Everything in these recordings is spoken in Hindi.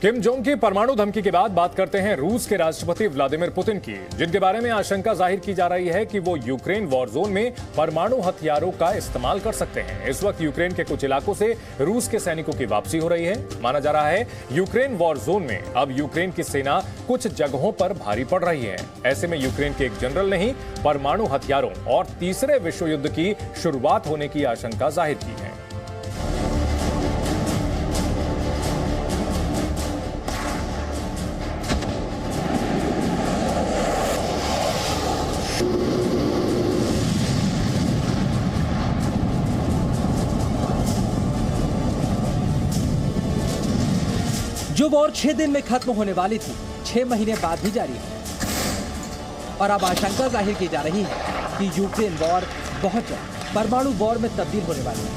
किम जोंग की परमाणु धमकी के बाद बात करते हैं रूस के राष्ट्रपति व्लादिमीर पुतिन की, जिनके बारे में आशंका जाहिर की जा रही है कि वो यूक्रेन वॉर जोन में परमाणु हथियारों का इस्तेमाल कर सकते हैं। इस वक्त यूक्रेन के कुछ इलाकों से रूस के सैनिकों की वापसी हो रही है। माना जा रहा है यूक्रेन वॉर जोन में अब यूक्रेन की सेना कुछ जगहों पर भारी पड़ रही है। ऐसे में यूक्रेन के एक जनरल ने ही परमाणु हथियारों और तीसरे विश्व युद्ध की शुरुआत होने की आशंका जाहिर की है। जो वॉर 6 दिन में खत्म होने वाली थी, 6 महीने बाद भी जारी है। और अब आशंका जाहिर की जा रही है कि यूक्रेन वॉर बहुत जल्द परमाणु वॉर में तब्दील होने वाली है।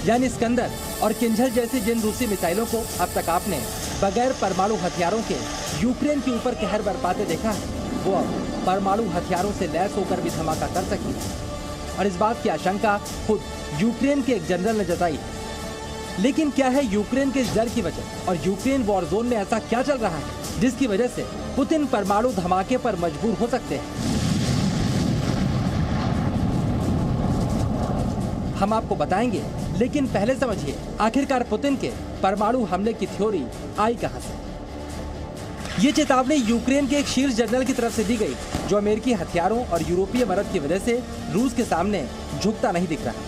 यानी इस्कंदर और किंझल जैसी जिन रूसी मिसाइलों को अब तक आपने बगैर परमाणु हथियारों के यूक्रेन के ऊपर कहर बरपाते देखा है, वो अब परमाणु हथियारों से लैस होकर भी धमाका कर सकी। और इस बात की आशंका खुद यूक्रेन के एक जनरल ने जताई है। लेकिन क्या है यूक्रेन के इस डर की वजह, और यूक्रेन वॉर जोन में ऐसा क्या चल रहा है जिसकी वजह से पुतिन परमाणु धमाके पर मजबूर हो सकते हैं? हम आपको बताएंगे, लेकिन पहले समझिए आखिरकार पुतिन के परमाणु हमले की थ्योरी आई कहां से। ये चेतावनी यूक्रेन के एक शीर्ष जनरल की तरफ से दी गई, जो अमेरिकी हथियारों और यूरोपीय मदद की वजह से रूस के सामने झुकता नहीं दिख रहा।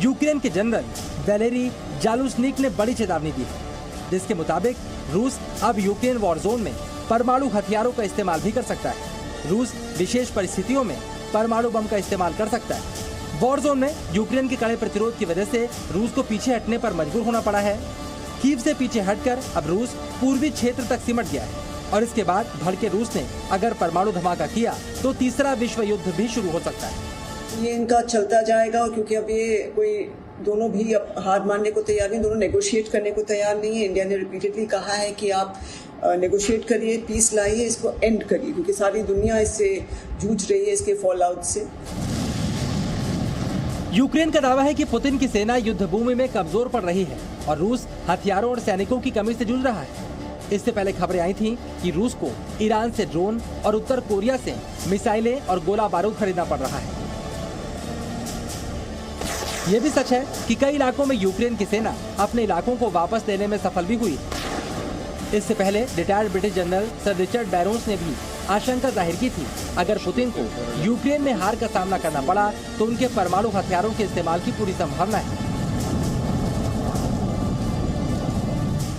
यूक्रेन के जनरल वैलेरी जालुस्निक ने बड़ी चेतावनी दी है, जिसके मुताबिक रूस अब यूक्रेन वॉर जोन में परमाणु हथियारों का इस्तेमाल भी कर सकता है। रूस विशेष परिस्थितियों में परमाणु बम का इस्तेमाल कर सकता है। वॉर जोन में यूक्रेन के कड़े प्रतिरोध की वजह से रूस को पीछे हटने पर मजबूर होना पड़ा है। कीव से पीछे हटकर अब रूस पूर्वी क्षेत्र तक सिमट गया है, और इसके बाद भड़के रूस ने अगर परमाणु धमाका किया तो तीसरा विश्व युद्ध भी शुरू हो सकता है। ये इनका चलता जाएगा, क्योंकि अब ये कोई दोनों भी अब हार मानने को तैयार नहीं, दोनों नेगोशिएट करने को तैयार नहीं है। इंडिया ने रिपीटेडली कहा है कि आप नेगोशिएट करिए, पीस लाइए, इसको एंड करिए, क्योंकि सारी दुनिया इससे जूझ रही है, इसके फॉल आउट से। यूक्रेन का दावा है कि पुतिन की सेना युद्ध भूमि में कमजोर पड़ रही है और रूस हथियारों और सैनिकों की कमी से जूझ रहा है। इससे पहले खबरें आई थीं कि रूस को ईरान से ड्रोन और उत्तर कोरिया से मिसाइलें और गोला बारूद खरीदना पड़ रहा है। ये भी सच है कि कई इलाकों में यूक्रेन की सेना अपने इलाकों को वापस लेने में सफल भी हुई। इससे पहले retired British General Sir Richard Barrons ने भी आशंका जाहिर की थी, अगर पुतिन को यूक्रेन में हार का सामना करना पड़ा तो उनके परमाणु हथियारों के इस्तेमाल की पूरी संभावना है।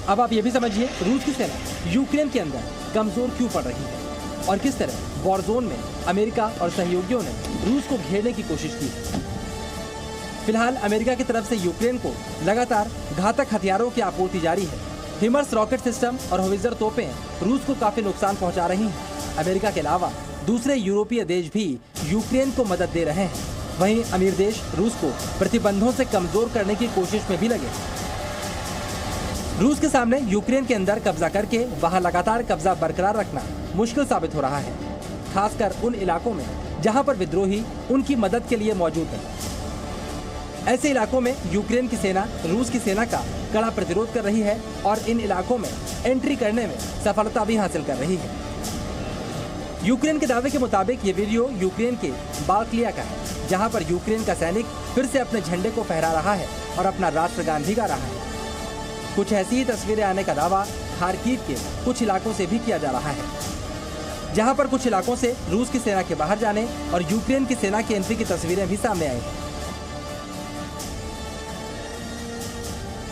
अब आप ये भी समझिए, रूस की सेना यूक्रेन के अंदर कमजोर क्यों पड़ रही है और किस तरह वॉर जोन में अमेरिका और सहयोगियों ने रूस को घेरने की कोशिश की है। फिलहाल अमेरिका की तरफ से यूक्रेन को लगातार घातक हथियारों की आपूर्ति जारी है। हिमर्स रॉकेट सिस्टम और होवित्जर तोपें रूस को काफी नुकसान पहुंचा रही हैं। अमेरिका के अलावा दूसरे यूरोपीय देश भी यूक्रेन को मदद दे रहे हैं। वहीं अमीर देश रूस को प्रतिबंधों से कमजोर करने की कोशिश में भी लगे। रूस के सामने यूक्रेन के अंदर कब्जा करके वहां लगातार कब्जा बरकरार रखना मुश्किल साबित हो रहा है, खासकर उन इलाकों में जहां पर विद्रोही उनकी मदद के लिए मौजूद है। ऐसे इलाकों में यूक्रेन की सेना रूस की सेना का कड़ा प्रतिरोध कर रही है और इन इलाकों में एंट्री करने में सफलता भी हासिल कर रही है। यूक्रेन के दावे के मुताबिक ये वीडियो यूक्रेन के बाल्क्लिया का है, जहां पर यूक्रेन का सैनिक फिर से अपने झंडे को फहरा रहा है और अपना राष्ट्रगान भी गा रहा है। कुछ ऐसी ही तस्वीरें आने का दावा खार्किव के कुछ इलाकों से भी किया जा रहा है, जहां पर कुछ इलाकों से रूस की सेना के बाहर जाने और यूक्रेन की सेना की एंट्री की तस्वीरें भी सामने आई हैं।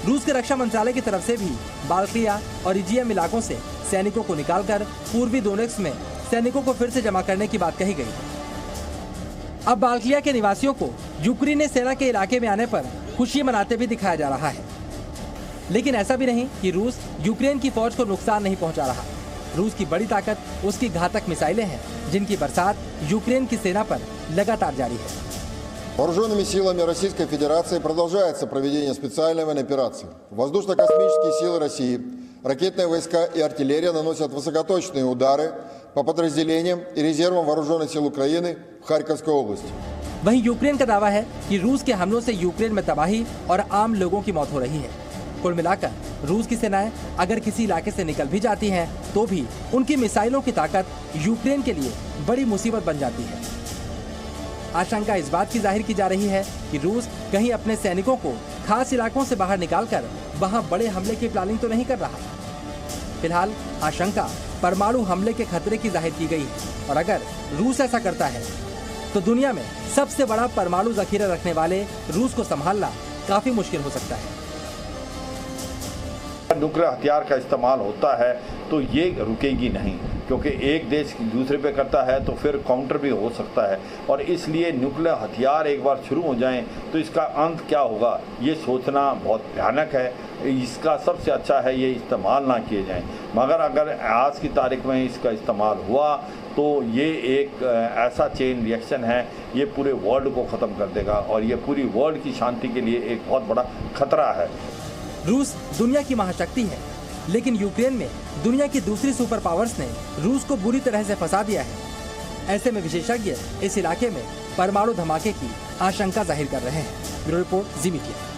रूस के रक्षा मंत्रालय की तरफ से भी बाल्क्लिया और इजियम इलाकों से सैनिकों को निकालकर पूर्वी दोनेत्स्क में सैनिकों को फिर से जमा करने की बात कही गई। अब बाल्क्लिया के निवासियों को यूक्रेनी सेना के इलाके में आने पर खुशी मनाते भी दिखाया जा रहा है। लेकिन ऐसा भी नहीं कि रूस यूक्रेन की फौज को नुकसान नहीं पहुंचा रहा। रूस की बड़ी ताकत उसकी घातक मिसाइलें हैं, जिनकी बरसात यूक्रेन की सेना पर लगातार जारी है। Вооруженными силами Российской Федерации продолжается проведение специальной военной операции. Воздушно-космические силы России, ракетные войска и артиллерия наносят высокоточные удары по подразделениям и резервам Вооруженных сил Украины в Харьковской области. वहीं यूक्रेन का दावा है कि रूस के हमलों से यूक्रेन में तबाही और आम लोगों की मौत हो रही है। कुल मिलाकर रूस की सेनाएं अगर किसी इलाके से निकल भी जाती हैं तो भी उनकी मिसाइलों की ताकत यूक्रेन के लिए बड़ी मुसीबत बन जाती है। आशंका इस बात की जाहिर की जा रही है कि रूस कहीं अपने सैनिकों को खास इलाकों से बाहर निकालकर वहां बड़े हमले की प्लानिंग तो नहीं कर रहा। फिलहाल आशंका परमाणु हमले के खतरे की जाहिर की गई है और अगर रूस ऐसा करता है तो दुनिया में सबसे बड़ा परमाणु जखीरा रखने वाले रूस को संभालना काफी मुश्किल हो सकता है। न्यूक्लियर हथियार का इस्तेमाल होता है तो ये रुकेगी नहीं, क्योंकि एक देश दूसरे पे करता है तो फिर काउंटर भी हो सकता है। और इसलिए न्यूक्लियर हथियार एक बार शुरू हो जाएं तो इसका अंत क्या होगा ये सोचना बहुत भयानक है। इसका सबसे अच्छा है ये इस्तेमाल ना किए जाएं, मगर अगर आज की तारीख में इसका इस्तेमाल हुआ तो ये एक ऐसा चेन रिएक्शन है, ये पूरे वर्ल्ड को ख़त्म कर देगा और ये पूरी वर्ल्ड की शांति के लिए एक बहुत बड़ा खतरा है। रूस दुनिया की महाशक्ति है, लेकिन यूक्रेन में दुनिया की दूसरी सुपर पावर्स ने रूस को बुरी तरह से फंसा दिया है। ऐसे में विशेषज्ञ इस इलाके में परमाणु धमाके की आशंका जाहिर कर रहे हैं। ब्यूरो रिपोर्ट, जी मीडिया।